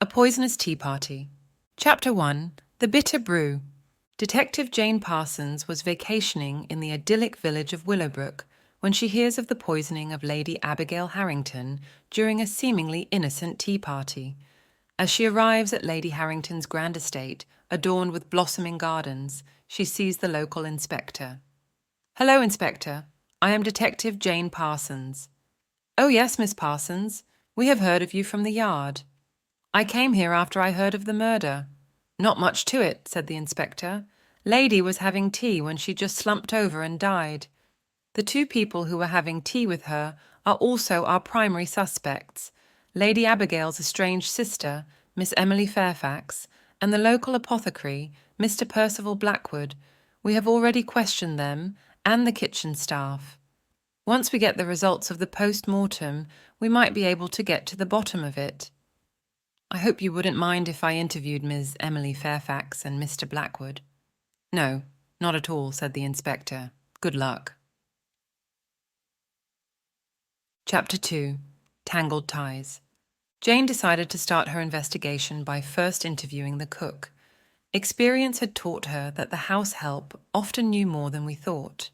A Poisonous Tea Party. Chapter 1. The Bitter Brew. Detective Jane Parsons was vacationing in the idyllic village of Willowbrook when she hears of the poisoning of Lady Abigail Harrington during a seemingly innocent tea party. As she arrives at Lady Harrington's grand estate, adorned with blossoming gardens, she sees the local inspector. "Hello, Inspector. I am Detective Jane Parsons." "Oh yes, Miss Parsons. We have heard of you from the yard." "I came here after I heard of the murder." "Not much to it," said the inspector. "Lady was having tea when she just slumped over and died. The two people who were having tea with her are also our primary suspects, Lady Abigail's estranged sister, Miss Emily Fairfax, and the local apothecary, Mr. Percival Blackwood. We have already questioned them and the kitchen staff. Once we get the results of the post-mortem, we might be able to get to the bottom of it." "I hope you wouldn't mind if I interviewed Miss Emily Fairfax and Mr. Blackwood." "No, not at all," said the inspector. "Good luck." Chapter 2. Tangled Ties. Jane decided to start her investigation by first interviewing the cook. Experience had taught her that the house help often knew more than we thought.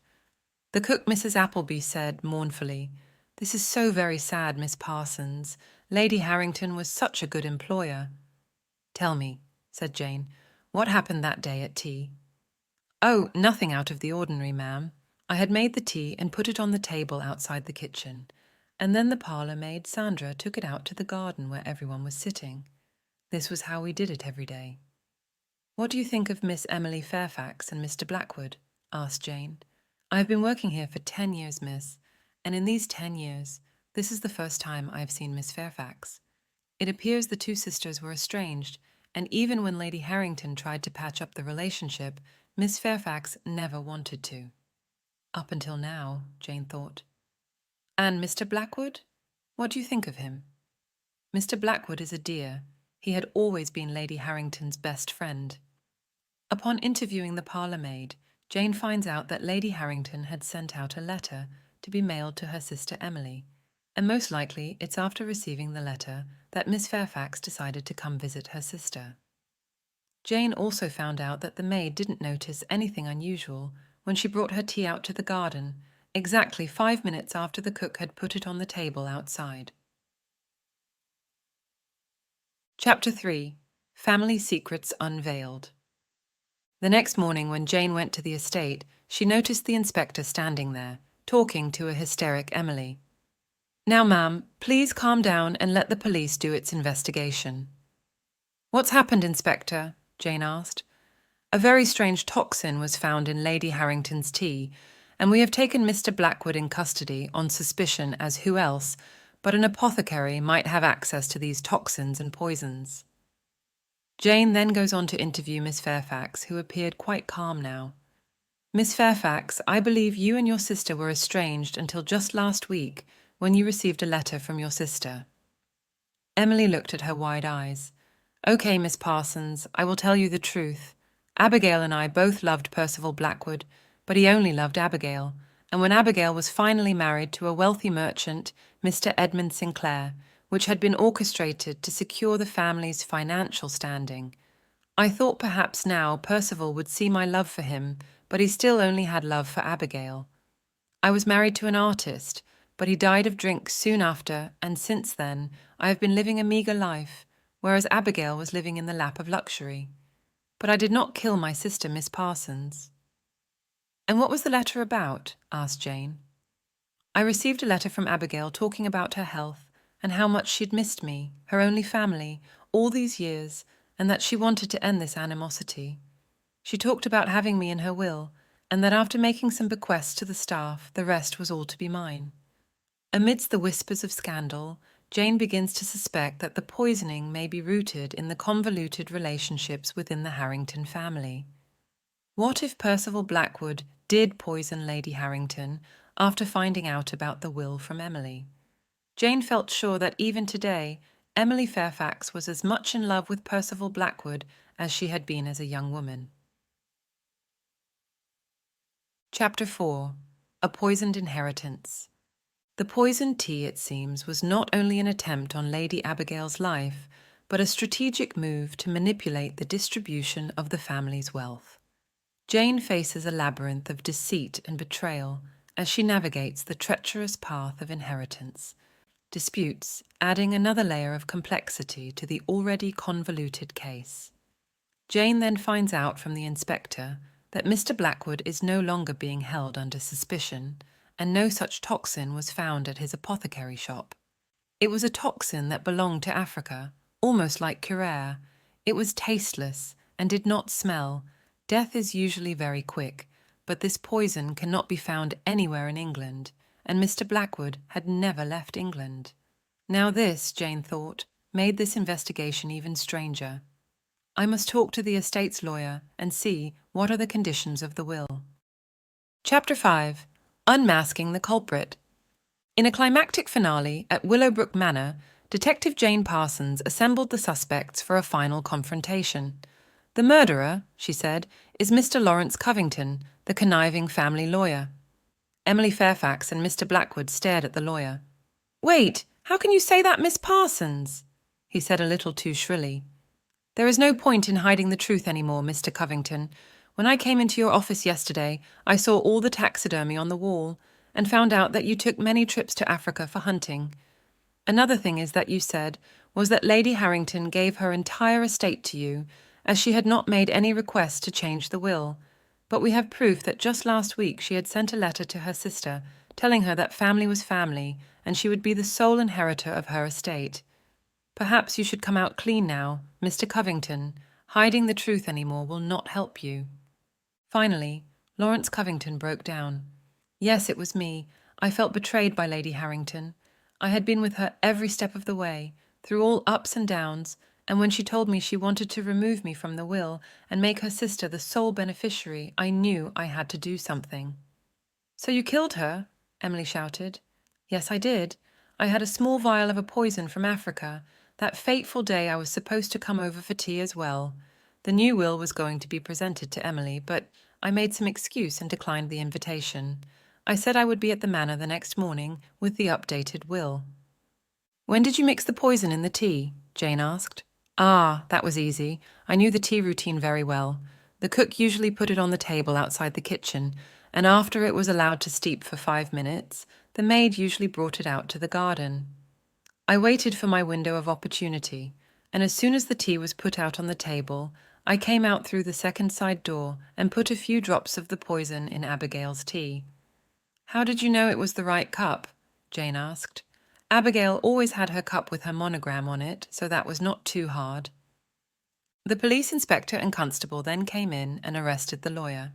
The cook, Mrs. Appleby, said mournfully, "This is so very sad, Miss Parsons. Lady Harrington was such a good employer." "Tell me," said Jane, "what happened that day at tea?" "Oh, nothing out of the ordinary, ma'am. I had made the tea and put it on the table outside the kitchen, and then the parlour maid, Sandra, took it out to the garden where everyone was sitting. This was how we did it every day." "What do you think of Miss Emily Fairfax and Mr. Blackwood?" asked Jane. "I have been working here for 10 years, miss, and in these 10 years, this is the first time I have seen Miss Fairfax. It appears the two sisters were estranged, and even when Lady Harrington tried to patch up the relationship, Miss Fairfax never wanted to." Up until now, Jane thought. "And Mr. Blackwood? What do you think of him?" "Mr. Blackwood is a dear. He had always been Lady Harrington's best friend." Upon interviewing the parlour maid, Jane finds out that Lady Harrington had sent out a letter to be mailed to her sister Emily, and most likely it's after receiving the letter that Miss Fairfax decided to come visit her sister. Jane also found out that the maid didn't notice anything unusual when she brought her tea out to the garden, exactly 5 minutes after the cook had put it on the table outside. Chapter 3. Family Secrets Unveiled. The next morning when Jane went to the estate, she noticed the inspector standing there, talking to a hysteric Emily. "Now, ma'am, please calm down and let the police do its investigation." "What's happened, Inspector?" Jane asked. "A very strange toxin was found in Lady Harrington's tea, and we have taken Mr. Blackwood in custody on suspicion as who else but an apothecary might have access to these toxins and poisons." Jane then goes on to interview Miss Fairfax, who appeared quite calm now. "Miss Fairfax, I believe you and your sister were estranged until just last week when you received a letter from your sister." Emily looked at her wide eyes. "Okay, Miss Parsons, I will tell you the truth. Abigail and I both loved Percival Blackwood, but he only loved Abigail, and when Abigail was finally married to a wealthy merchant, Mr. Edmund Sinclair, which had been orchestrated to secure the family's financial standing, I thought perhaps now Percival would see my love for him, but he still only had love for Abigail. I was married to an artist, but he died of drink soon after, and since then I have been living a meagre life, whereas Abigail was living in the lap of luxury. But I did not kill my sister, Miss Parsons." "And what was the letter about?" asked Jane. "I received a letter from Abigail talking about her health and how much she'd missed me, her only family, all these years, and that she wanted to end this animosity. She talked about having me in her will, and that after making some bequests to the staff, the rest was all to be mine." Amidst the whispers of scandal, Jane begins to suspect that the poisoning may be rooted in the convoluted relationships within the Harrington family. What if Percival Blackwood did poison Lady Harrington after finding out about the will from Emily? Jane felt sure that even today, Emily Fairfax was as much in love with Percival Blackwood as she had been as a young woman. Chapter 4. A Poisoned Inheritance. The poisoned tea, it seems, was not only an attempt on Lady Abigail's life, but a strategic move to manipulate the distribution of the family's wealth. Jane faces a labyrinth of deceit and betrayal as she navigates the treacherous path of inheritance, disputes adding another layer of complexity to the already convoluted case. Jane then finds out from the inspector that Mr. Blackwood is no longer being held under suspicion, and no such toxin was found at his apothecary shop. It was a toxin that belonged to Africa, almost like curare. It was tasteless and did not smell. Death is usually very quick, but this poison cannot be found anywhere in England, and Mr. Blackwood had never left England. Now this, Jane thought, made this investigation even stranger. I must talk to the estate's lawyer and see what are the conditions of the will. Chapter 5. Unmasking the Culprit. In a climactic finale at Willowbrook Manor, Detective Jane Parsons assembled the suspects for a final confrontation. "The murderer," she said, "is Mr. Lawrence Covington, the conniving family lawyer." Emily Fairfax and Mr. Blackwood stared at the lawyer. "Wait, how can you say that, Miss Parsons?" he said a little too shrilly. "There is no point in hiding the truth anymore, Mr. Covington. When I came into your office yesterday, I saw all the taxidermy on the wall and found out that you took many trips to Africa for hunting. Another thing is that you said was that Lady Harrington gave her entire estate to you, as she had not made any request to change the will. But we have proof that just last week she had sent a letter to her sister telling her that family was family and she would be the sole inheritor of her estate. Perhaps you should come out clean now, Mr. Covington. Hiding the truth anymore will not help you." Finally, Lawrence Covington broke down. "Yes, it was me. I felt betrayed by Lady Harrington. I had been with her every step of the way, through all ups and downs, and when she told me she wanted to remove me from the will and make her sister the sole beneficiary, I knew I had to do something." "So you killed her?" Emily shouted. "Yes, I did. I had a small vial of a poison from Africa. That fateful day I was supposed to come over for tea as well. The new will was going to be presented to Emily, but I made some excuse and declined the invitation. I said I would be at the manor the next morning with the updated will." "When did you mix the poison in the tea?" Jane asked. "Ah, that was easy. I knew the tea routine very well. The cook usually put it on the table outside the kitchen, and after it was allowed to steep for 5 minutes, the maid usually brought it out to the garden. I waited for my window of opportunity, and as soon as the tea was put out on the table, I came out through the second side door and put a few drops of the poison in Abigail's tea." "How did you know it was the right cup?" Jane asked. "Abigail always had her cup with her monogram on it, so that was not too hard." The police inspector and constable then came in and arrested the lawyer.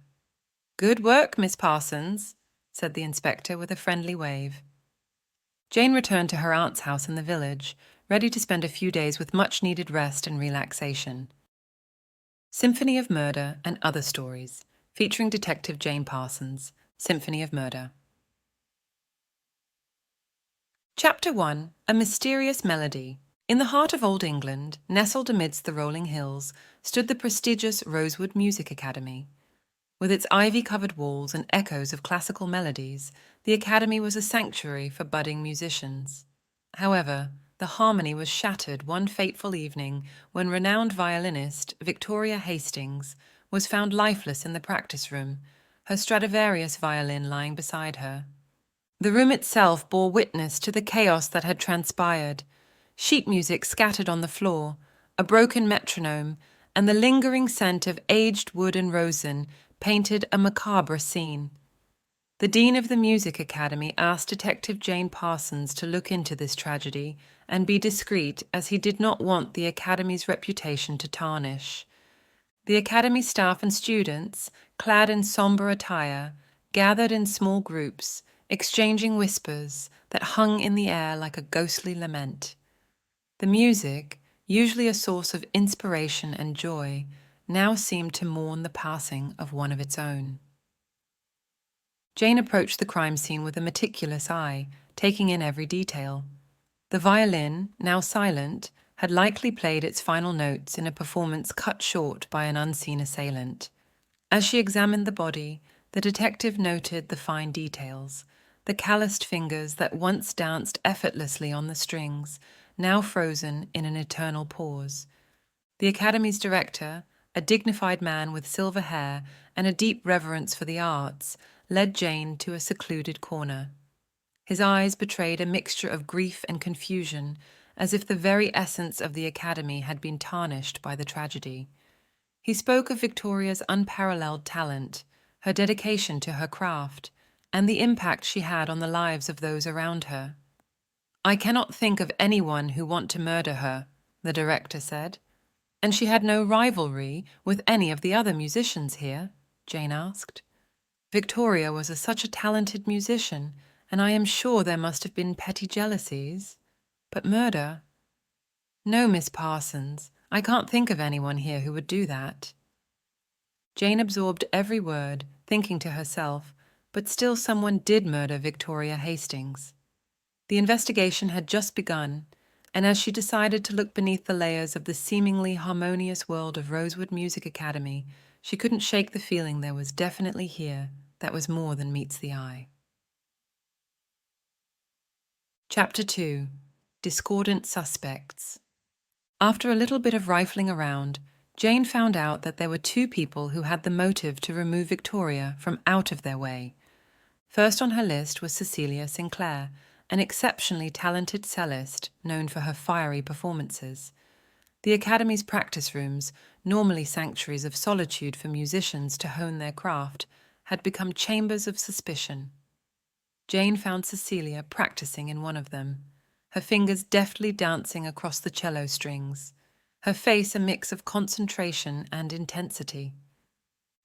"Good work, Miss Parsons," said the inspector with a friendly wave. Jane returned to her aunt's house in the village, ready to spend a few days with much-needed rest and relaxation. Symphony of Murder and Other Stories, featuring Detective Jane Parsons. Symphony of Murder. Chapter 1. A Mysterious Melody. In the heart of Old England, nestled amidst the rolling hills, stood the prestigious Rosewood Music Academy. With its ivy-covered walls and echoes of classical melodies, the academy was a sanctuary for budding musicians. However, the harmony was shattered one fateful evening when renowned violinist Victoria Hastings was found lifeless in the practice room, her Stradivarius violin lying beside her. The room itself bore witness to the chaos that had transpired. Sheet music scattered on the floor, a broken metronome, and the lingering scent of aged wood and rosin painted a macabre scene. The Dean of the Music Academy asked Detective Jane Parsons to look into this tragedy and be discreet, as he did not want the Academy's reputation to tarnish. The Academy staff and students, clad in somber attire, gathered in small groups, exchanging whispers that hung in the air like a ghostly lament. The music, usually a source of inspiration and joy, now seemed to mourn the passing of one of its own. Jane approached the crime scene with a meticulous eye, taking in every detail. The violin, now silent, had likely played its final notes in a performance cut short by an unseen assailant. As she examined the body, the detective noted the fine details: the calloused fingers that once danced effortlessly on the strings, now frozen in an eternal pause. The Academy's director, a dignified man with silver hair and a deep reverence for the arts, led Jane to a secluded corner. His eyes betrayed a mixture of grief and confusion, as if the very essence of the Academy had been tarnished by the tragedy. He spoke of Victoria's unparalleled talent, her dedication to her craft, and the impact she had on the lives of those around her. "I cannot think of anyone who want to murder her," the director said. "And she had no rivalry with any of the other musicians here?" Jane asked. "Victoria was such a talented musician, and I am sure there must have been petty jealousies. But murder? No, Miss Parsons, I can't think of anyone here who would do that." Jane absorbed every word, thinking to herself, but still someone did murder Victoria Hastings. The investigation had just begun, and as she decided to look beneath the layers of the seemingly harmonious world of Rosewood Music Academy, she couldn't shake the feeling there was definitely here that was more than meets the eye. Chapter 2. Discordant Suspects. After a little bit of rifling around, Jane found out that there were two people who had the motive to remove Victoria from out of their way. First on her list was Cecilia Sinclair, an exceptionally talented cellist known for her fiery performances. The Academy's practice rooms, normally sanctuaries of solitude for musicians to hone their craft, had become chambers of suspicion. Jane found Cecilia practicing in one of them, her fingers deftly dancing across the cello strings, her face a mix of concentration and intensity.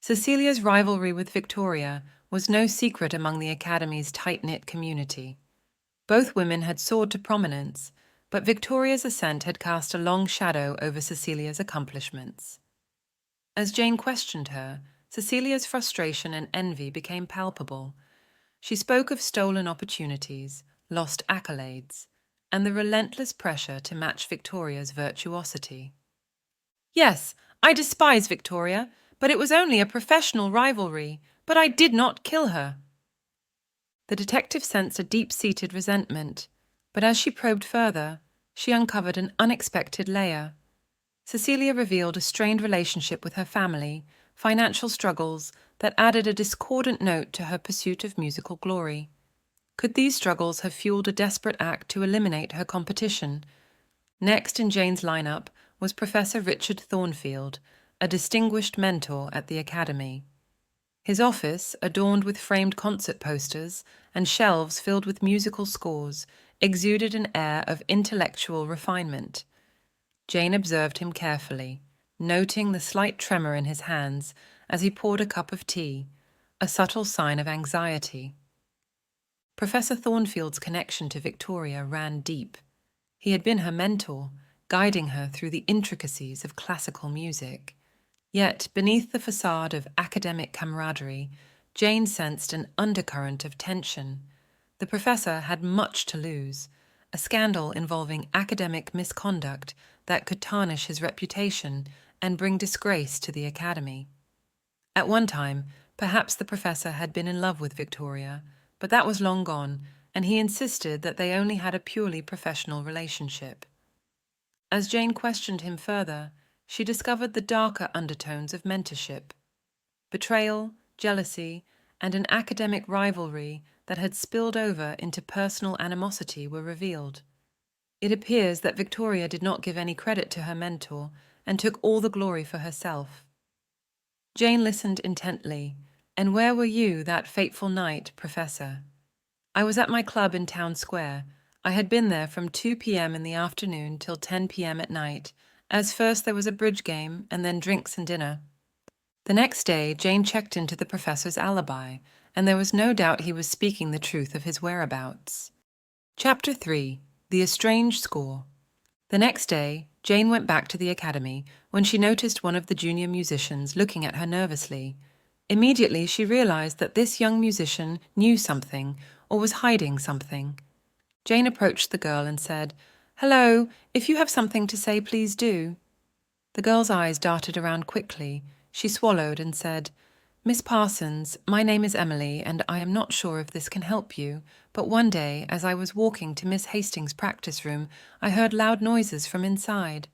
Cecilia's rivalry with Victoria was no secret among the Academy's tight-knit community. Both women had soared to prominence, but Victoria's ascent had cast a long shadow over Cecilia's accomplishments. As Jane questioned her, Cecilia's frustration and envy became palpable. She spoke of stolen opportunities, lost accolades, and the relentless pressure to match Victoria's virtuosity. "Yes, I despise Victoria, but it was only a professional rivalry, but I did not kill her." The detective sensed a deep-seated resentment, but as she probed further, she uncovered an unexpected layer. Cecilia revealed a strained relationship with her family, financial struggles that added a discordant note to her pursuit of musical glory. Could these struggles have fueled a desperate act to eliminate her competition? Next in Jane's lineup was Professor Richard Thornfield, a distinguished mentor at the Academy. His office, adorned with framed concert posters and shelves filled with musical scores, exuded an air of intellectual refinement. Jane observed him carefully, noting the slight tremor in his hands as he poured a cup of tea, a subtle sign of anxiety. Professor Thornfield's connection to Victoria ran deep. He had been her mentor, guiding her through the intricacies of classical music. Yet, beneath the facade of academic camaraderie, Jane sensed an undercurrent of tension. The professor had much to lose, a scandal involving academic misconduct that could tarnish his reputation and bring disgrace to the Academy. At one time, perhaps the professor had been in love with Victoria, but that was long gone, and he insisted that they only had a purely professional relationship. As Jane questioned him further, she discovered the darker undertones of mentorship. Betrayal, jealousy, and an academic rivalry that had spilled over into personal animosity were revealed. It appears that Victoria did not give any credit to her mentor and took all the glory for herself. Jane listened intently. "And where were you that fateful night, Professor?" "I was at my club in Town Square. I had been there from 2 p.m. in the afternoon till 10 p.m. at night, as first there was a bridge game and then drinks and dinner." The next day, Jane checked into the professor's alibi, and there was no doubt he was speaking the truth of his whereabouts. Chapter 3. The Estranged Score. The next day, Jane went back to the Academy when she noticed one of the junior musicians looking at her nervously. Immediately, she realized that this young musician knew something or was hiding something. Jane approached the girl and said, "Hello, if you have something to say, please do." The girl's eyes darted around quickly. She swallowed and said, "Miss Parsons, my name is Emily, and I am not sure if this can help you, but one day, as I was walking to Miss Hastings' practice room, I heard loud noises from inside.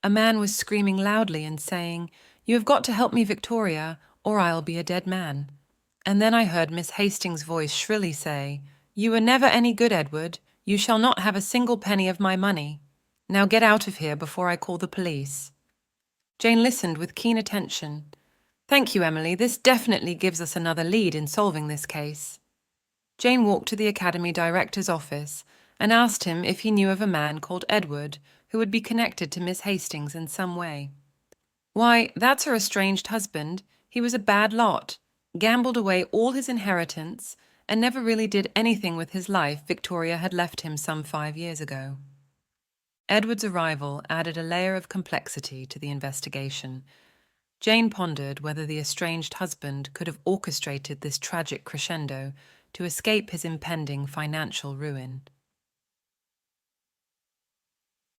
A man was screaming loudly and saying, "You have got to help me, Victoria, or I'll be a dead man." And then I heard Miss Hastings' voice shrilly say, "You were never any good, Edward. You shall not have a single penny of my money. Now get out of here before I call the police." Jane listened with keen attention. "Thank you, Emily. This definitely gives us another lead in solving this case." Jane walked to the Academy director's office and asked him if he knew of a man called Edward who would be connected to Miss Hastings in some way. "Why, that's her estranged husband. He was a bad lot, gambled away all his inheritance, and never really did anything with his life Victoria had left him some 5 years ago." Edward's arrival added a layer of complexity to the investigation. Jane pondered whether the estranged husband could have orchestrated this tragic crescendo to escape his impending financial ruin.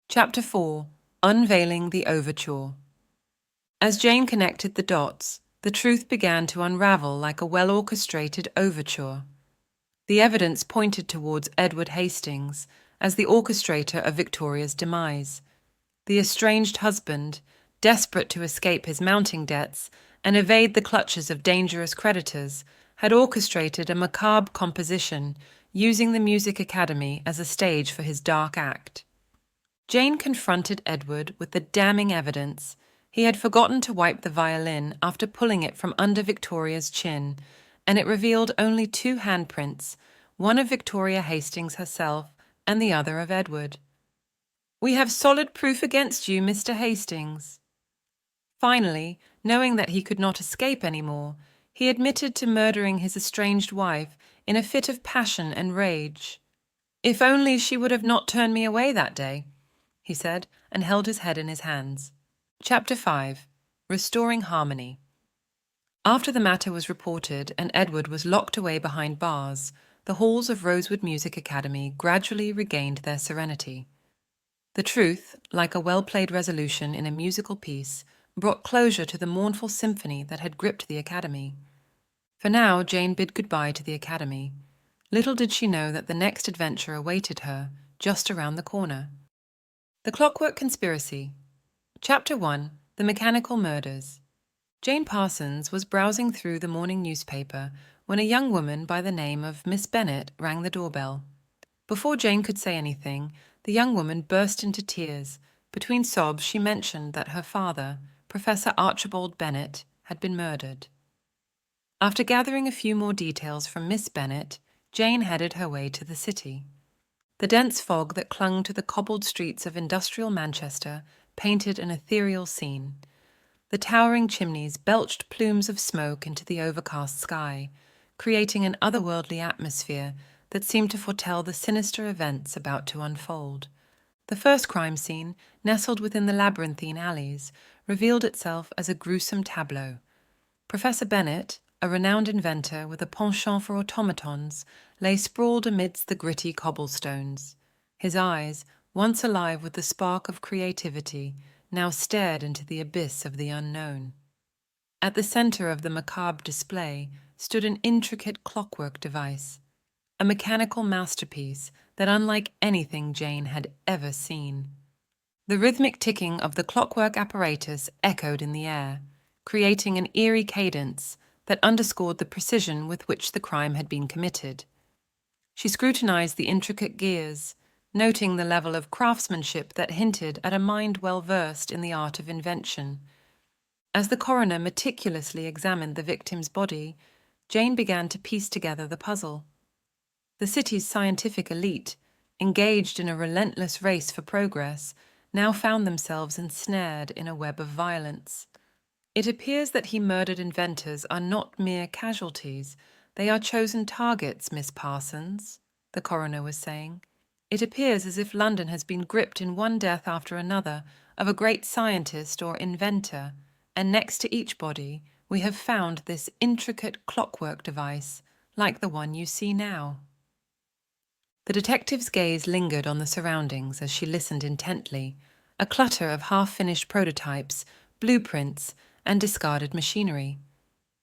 Chapter 4. Unveiling the Overture. As Jane connected the dots, the truth began to unravel like a well-orchestrated overture. The evidence pointed towards Edward Hastings as the orchestrator of Victoria's demise. The estranged husband, desperate to escape his mounting debts and evade the clutches of dangerous creditors, had orchestrated a macabre composition using the Music Academy as a stage for his dark act. Jane confronted Edward with the damning evidence. He had forgotten to wipe the violin after pulling it from under Victoria's chin, and it revealed only 2 handprints, one of Victoria Hastings herself and the other of Edward. "We have solid proof against you, Mr. Hastings." Finally, knowing that he could not escape any more, he admitted to murdering his estranged wife in a fit of passion and rage. "If only she would have not turned me away that day," he said, and held his head in his hands. Chapter 5. Restoring Harmony. After the matter was reported and Edward was locked away behind bars, the halls of Rosewood Music Academy gradually regained their serenity. The truth, like a well-played resolution in a musical piece, brought closure to the mournful symphony that had gripped the Academy. For now, Jane bid goodbye to the Academy. Little did she know that the next adventure awaited her, just around the corner. The Clockwork Conspiracy. Chapter 1. The Mechanical Murders. Jane Parsons was browsing through the morning newspaper when a young woman by the name of Miss Bennet rang the doorbell. Before Jane could say anything, the young woman burst into tears. Between sobs, she mentioned that her father, Professor Archibald Bennet, had been murdered. After gathering a few more details from Miss Bennet, Jane headed her way to the city. The dense fog that clung to the cobbled streets of industrial Manchester painted an ethereal scene. The towering chimneys belched plumes of smoke into the overcast sky, creating an otherworldly atmosphere that seemed to foretell the sinister events about to unfold. The first crime scene, nestled within the labyrinthine alleys, revealed itself as a gruesome tableau. Professor Bennet, a renowned inventor with a penchant for automatons, lay sprawled amidst the gritty cobblestones. His eyes, once alive with the spark of creativity, now stared into the abyss of the unknown. At the center of the macabre display stood an intricate clockwork device, a mechanical masterpiece that unlike anything Jane had ever seen. The rhythmic ticking of the clockwork apparatus echoed in the air, creating an eerie cadence that underscored the precision with which the crime had been committed. She scrutinized the intricate gears, noting the level of craftsmanship that hinted at a mind well versed in the art of invention. As the coroner meticulously examined the victim's body, Jane began to piece together the puzzle. The city's scientific elite, engaged in a relentless race for progress, now found themselves ensnared in a web of violence. "It appears that he murdered inventors are not mere casualties. They are chosen targets, Miss Parsons," the coroner was saying. "It appears as if London has been gripped in one death after another of a great scientist or inventor, and next to each body we have found this intricate clockwork device, like the one you see now." The detective's gaze lingered on the surroundings as she listened intently, a clutter of half-finished prototypes, blueprints, and discarded machinery.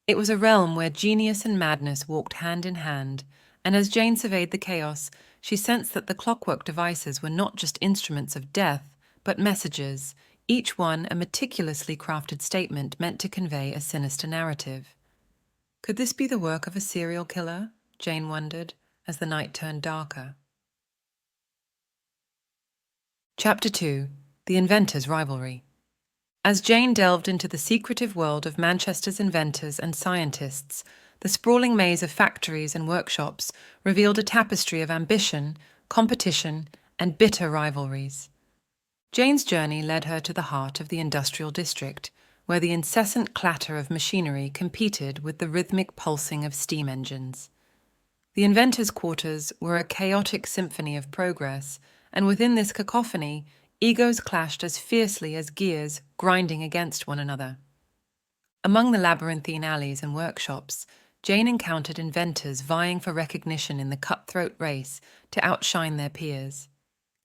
It was a realm where genius and madness walked hand in hand, and as Jane surveyed the chaos, she sensed that the clockwork devices were not just instruments of death, but messages, each one a meticulously crafted statement meant to convey a sinister narrative. Could this be the work of a serial killer? Jane wondered, as the night turned darker. Chapter 2. The Inventors Rivalry. As Jane delved into the secretive world of Manchester's inventors and scientists, the sprawling maze of factories and workshops revealed a tapestry of ambition, competition, and bitter rivalries. Jane's journey led her to the heart of the industrial district, where the incessant clatter of machinery competed with the rhythmic pulsing of steam engines. The inventors' quarters were a chaotic symphony of progress, and within this cacophony, egos clashed as fiercely as gears grinding against one another. Among the labyrinthine alleys and workshops, Jane encountered inventors vying for recognition in the cutthroat race to outshine their peers.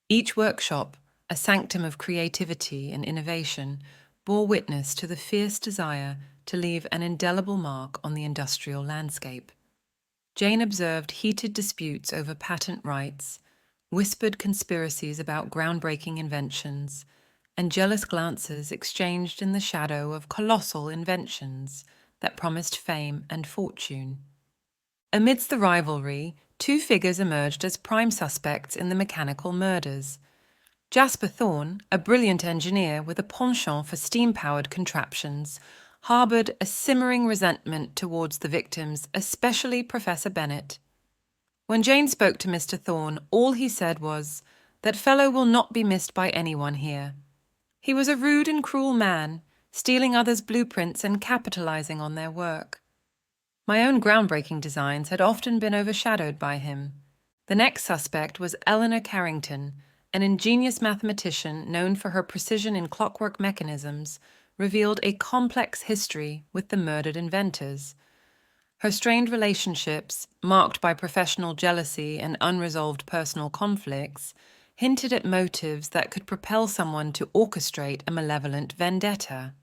Each workshop, a sanctum of creativity and innovation, bore witness to the fierce desire to leave an indelible mark on the industrial landscape. Jane observed heated disputes over patent rights, whispered conspiracies about groundbreaking inventions, and jealous glances exchanged in the shadow of colossal inventions that promised fame and fortune. Amidst the rivalry, two figures emerged as prime suspects in the mechanical murders. Jasper Thorne, a brilliant engineer with a penchant for steam-powered contraptions, harboured a simmering resentment towards the victims, especially Professor Bennett. When Jane spoke to Mr. Thorne, all he said was, "That fellow will not be missed by anyone here. He was a rude and cruel man, stealing others' blueprints and capitalizing on their work." My own groundbreaking designs had often been overshadowed by him. The next suspect was Eleanor Carrington, an ingenious mathematician known for her precision in clockwork mechanisms, revealed a complex history with the murdered inventors. Her strained relationships, marked by professional jealousy and unresolved personal conflicts, hinted at motives that could propel someone to orchestrate a malevolent vendetta.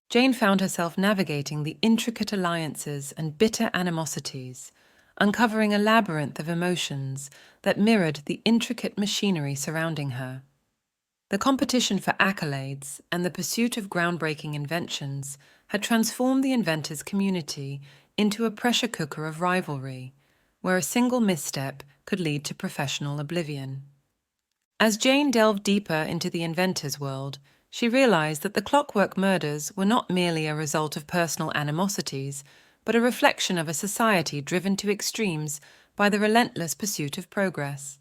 Jane found herself navigating the intricate alliances and bitter animosities, uncovering a labyrinth of emotions that mirrored the intricate machinery surrounding her. The competition for accolades and the pursuit of groundbreaking inventions had transformed the inventors' community into a pressure cooker of rivalry, where a single misstep could lead to professional oblivion. As Jane delved deeper into the inventors' world, she realized that the clockwork murders were not merely a result of personal animosities, but a reflection of a society driven to extremes by the relentless pursuit of progress.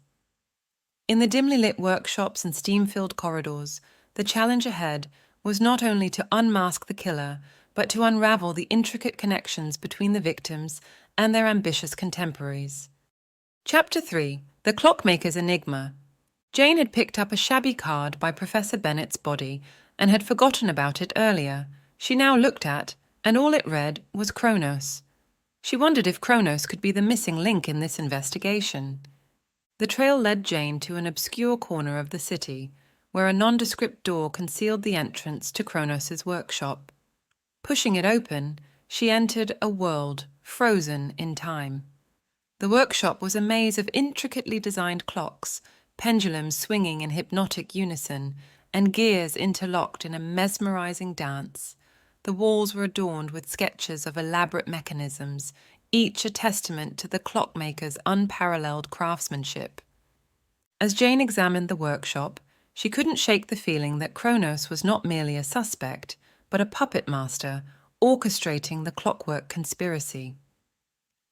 In the dimly lit workshops and steam-filled corridors, the challenge ahead was not only to unmask the killer, but to unravel the intricate connections between the victims and their ambitious contemporaries. Chapter 3. The Clockmaker's Enigma. Jane had picked up a shabby card by Professor Bennett's body and had forgotten about it earlier. She now looked at, and all it read was Kronos. She wondered if Kronos could be the missing link in this investigation. The trail led Jane to an obscure corner of the city, where a nondescript door concealed the entrance to Kronos's workshop. Pushing it open, she entered a world frozen in time. The workshop was a maze of intricately designed clocks, pendulums swinging in hypnotic unison, and gears interlocked in a mesmerizing dance. The walls were adorned with sketches of elaborate mechanisms, each a testament to the clockmaker's unparalleled craftsmanship. As Jane examined the workshop, she couldn't shake the feeling that Kronos was not merely a suspect, but a puppet master orchestrating the clockwork conspiracy.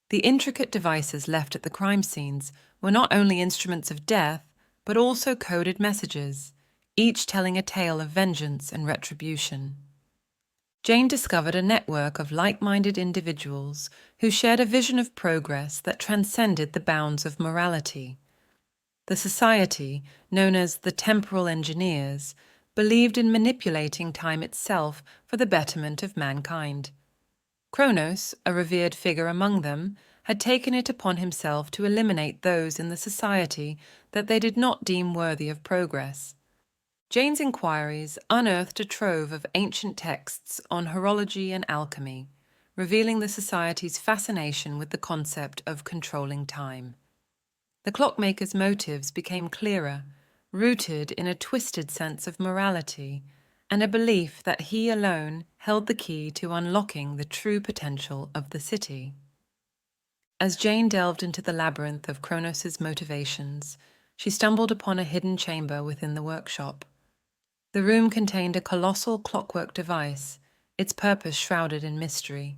The intricate devices left at the crime scenes were not only instruments of death, but also coded messages, each telling a tale of vengeance and retribution. Jane discovered a network of like-minded individuals who shared a vision of progress that transcended the bounds of morality. The society, known as the Temporal Engineers, believed in manipulating time itself for the betterment of mankind. Kronos, a revered figure among them, had taken it upon himself to eliminate those in the society that they did not deem worthy of progress. Jane's inquiries unearthed a trove of ancient texts on horology and alchemy, revealing the society's fascination with the concept of controlling time. The clockmaker's motives became clearer, rooted in a twisted sense of morality and a belief that he alone held the key to unlocking the true potential of the city. As Jane delved into the labyrinth of Kronos' motivations, she stumbled upon a hidden chamber within the workshop. The room contained a colossal clockwork device, its purpose shrouded in mystery.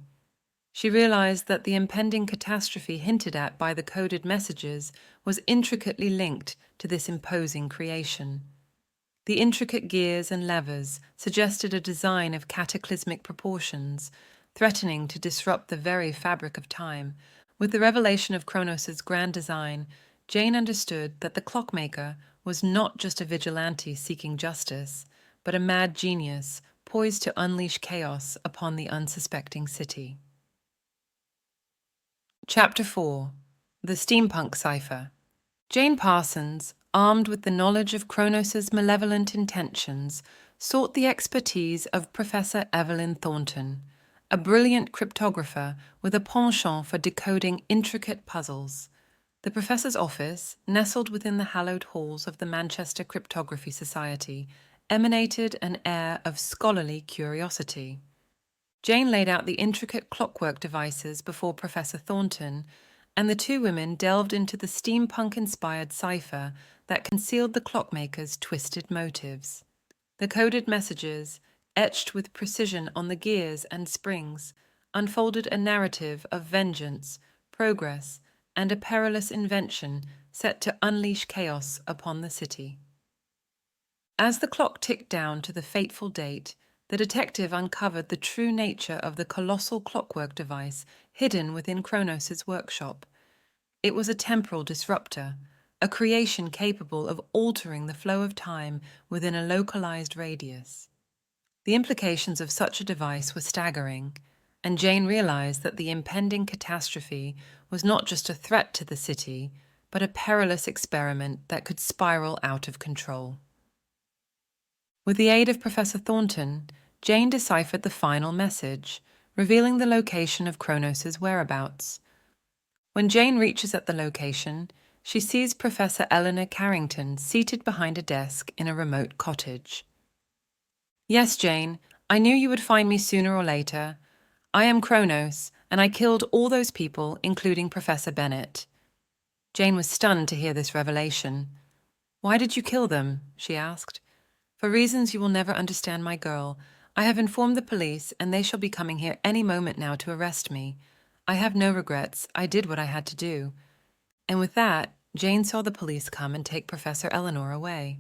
She realized that the impending catastrophe hinted at by the coded messages was intricately linked to this imposing creation. The intricate gears and levers suggested a design of cataclysmic proportions, threatening to disrupt the very fabric of time. With the revelation of Kronos' grand design, Jane understood that the clockmaker was not just a vigilante seeking justice, but a mad genius poised to unleash chaos upon the unsuspecting city. Chapter 4. The Steampunk Cipher. Jane Parsons, armed with the knowledge of Kronos' malevolent intentions, sought the expertise of Professor Evelyn Thornton, a brilliant cryptographer with a penchant for decoding intricate puzzles. The professor's office, nestled within the hallowed halls of the Manchester Cryptography Society, emanated an air of scholarly curiosity. Jane laid out the intricate clockwork devices before Professor Thornton, and the two women delved into the steampunk-inspired cipher that concealed the clockmaker's twisted motives. The coded messages, etched with precision on the gears and springs, unfolded a narrative of vengeance, progress, and a perilous invention set to unleash chaos upon the city. As the clock ticked down to the fateful date, the detective uncovered the true nature of the colossal clockwork device hidden within Kronos' workshop. It was a temporal disruptor, a creation capable of altering the flow of time within a localized radius. The implications of such a device were staggering, and Jane realized that the impending catastrophe was not just a threat to the city, but a perilous experiment that could spiral out of control. With the aid of Professor Thornton, Jane deciphered the final message, revealing the location of Kronos' whereabouts. When Jane reaches at the location, she sees Professor Eleanor Carrington seated behind a desk in a remote cottage. "Yes, Jane, I knew you would find me sooner or later. I am Kronos, and I killed all those people, including Professor Bennett." Jane was stunned to hear this revelation. "Why did you kill them?" she asked. "For reasons you will never understand, my girl. I have informed the police, and they shall be coming here any moment now to arrest me. I have no regrets. I did what I had to do." And with that, Jane saw the police come and take Professor Eleanor away.